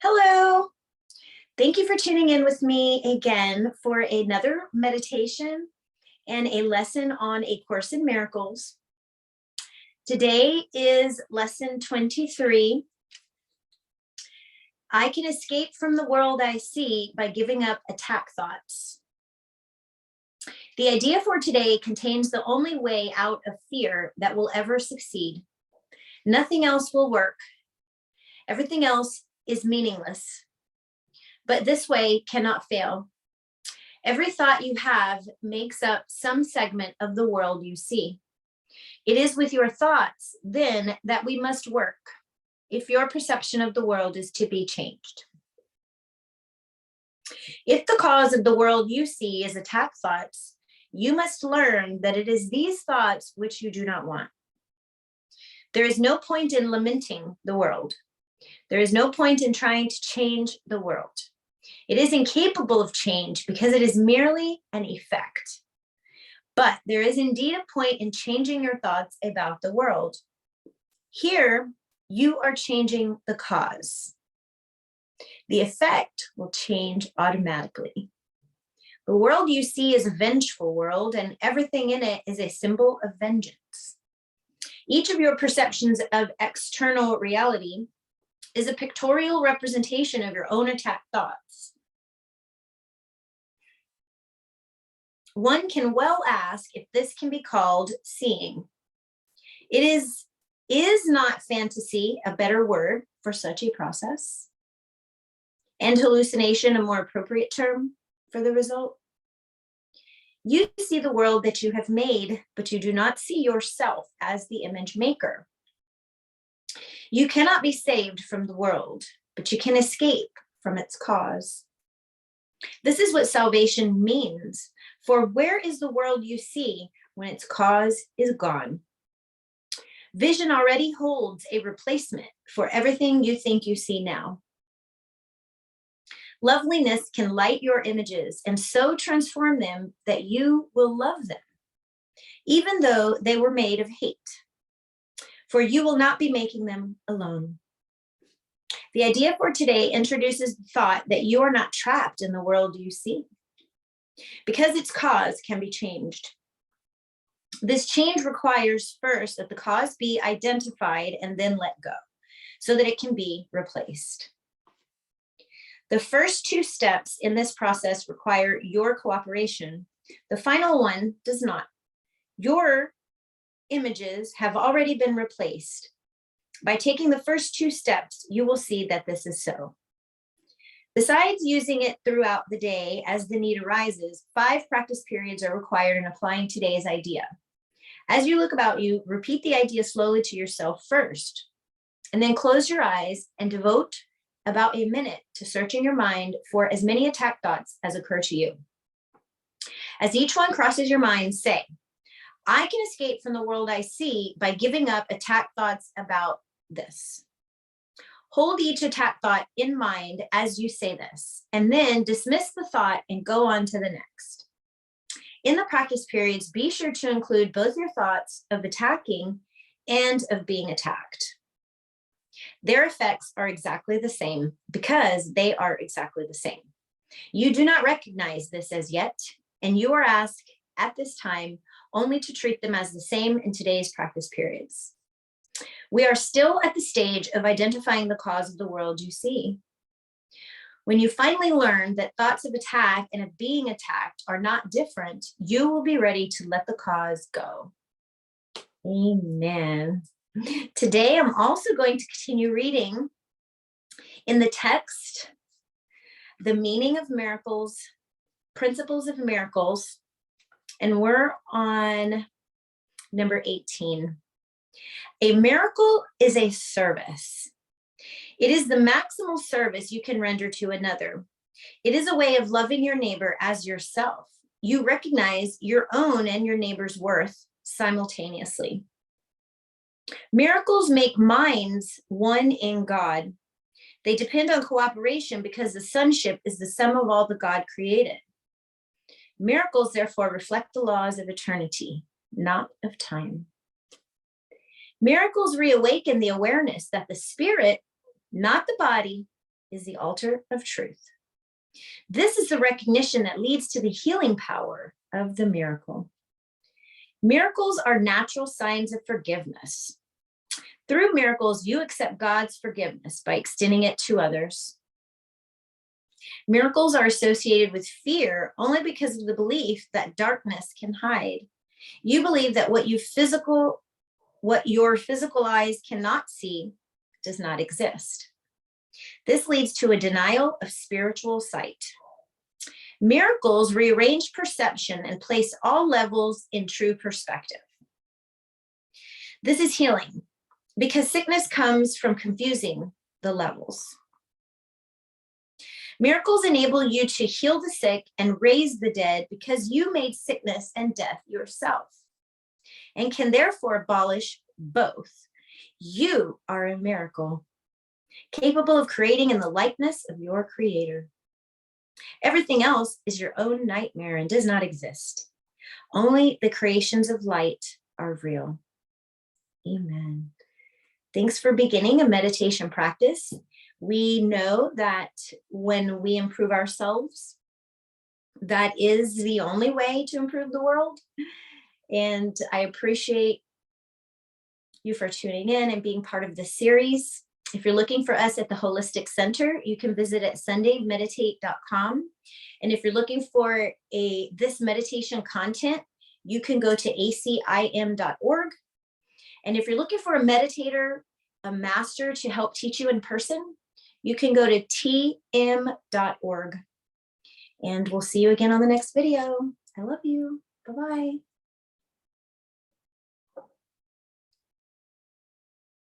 Hello. Thank you for tuning in with me again for another meditation and a lesson on A Course in Miracles. Today is lesson 23. I can escape from the world I see by giving up attack thoughts. The idea for today contains the only way out of fear that will ever succeed. Nothing else will work. Everything else is meaningless. But this way cannot fail. Every thought you have makes up some segment of the world you see. It is with your thoughts, then, that we must work if your perception of the world is to be changed. If the cause of the world you see is attack thoughts, you must learn that it is these thoughts which you do not want. There is no point in lamenting the world. There is no point in trying to change the world. It is incapable of change because it is merely an effect. But there is indeed a point in changing your thoughts about the world. Here, you are changing the cause. The effect will change automatically. The world you see is a vengeful world, and everything in it is a symbol of vengeance. Each of your perceptions of external reality is a pictorial representation of your own attack thoughts. One can well ask if this can be called seeing. It is not fantasy a better word for such a process? And hallucination a more appropriate term for the result? You see the world that you have made, but you do not see yourself as the image maker. You cannot be saved from the world, but you can escape from its cause. This is what salvation means. For where is the world you see when its cause is gone? Vision already holds a replacement for everything you think you see now. Loveliness can light your images and so transform them that you will love them, even though they were made of hate. For you will not be making them alone. The idea for today introduces the thought that you are not trapped in the world you see, because its cause can be changed. This change requires first that the cause be identified and then let go, so that it can be replaced. The first two steps in this process require your cooperation. The final one does not. Your images have already been replaced. By taking the first two steps, you will see that this is so. Besides using it throughout the day as the need arises, 5 practice periods are required in applying today's idea. As you look about you, repeat the idea slowly to yourself first, and then close your eyes and devote about a minute to searching your mind for as many attack thoughts as occur to you. As each one crosses your mind, say, I can escape from the world I see by giving up attack thoughts about this. Hold each attack thought in mind as you say this, and then dismiss the thought and go on to the next. In the practice periods, be sure to include both your thoughts of attacking and of being attacked. Their effects are exactly the same because they are exactly the same. You do not recognize this as yet, and you are asked at this time only to treat them as the same in today's practice periods. We are still at the stage of identifying the cause of the world you see. When you finally learn that thoughts of attack and of being attacked are not different, you will be ready to let the cause go. Amen. Today, I'm also going to continue reading in the text, The Meaning of Miracles, Principles of Miracles, and we're on number 18. A miracle is a service. It is the maximal service you can render to another. It is a way of loving your neighbor as yourself. You recognize your own and your neighbor's worth simultaneously. Miracles make minds one in God. They depend on cooperation because the sonship is the sum of all that God created. Miracles, therefore, reflect the laws of eternity, not of time. Miracles reawaken the awareness that the spirit, not the body, is the altar of truth. This is the recognition that leads to the healing power of the miracle. Miracles are natural signs of forgiveness. Through miracles, you accept God's forgiveness by extending it to others. Miracles are associated with fear only because of the belief that darkness can hide. You believe that what your physical eyes cannot see does not exist. This leads to a denial of spiritual sight. Miracles rearrange perception and place all levels in true perspective. This is healing because sickness comes from confusing the levels. Miracles enable you to heal the sick and raise the dead because you made sickness and death yourself and can therefore abolish both. You are a miracle, capable of creating in the likeness of your creator. Everything else is your own nightmare and does not exist. Only the creations of light are real. Amen. Thanks for beginning a meditation practice. We know that when we improve ourselves, that is the only way to improve the world. And I appreciate you for tuning in and being part of this series. If you're looking for us at the Holistic Center, you can visit at sundaymeditate.com. And if you're looking for this meditation content, you can go to ACIM.org. And if you're looking for a meditator, a master to help teach you in person, you can go to tm.org. And we'll see you again on the next video. I love you. Bye-bye.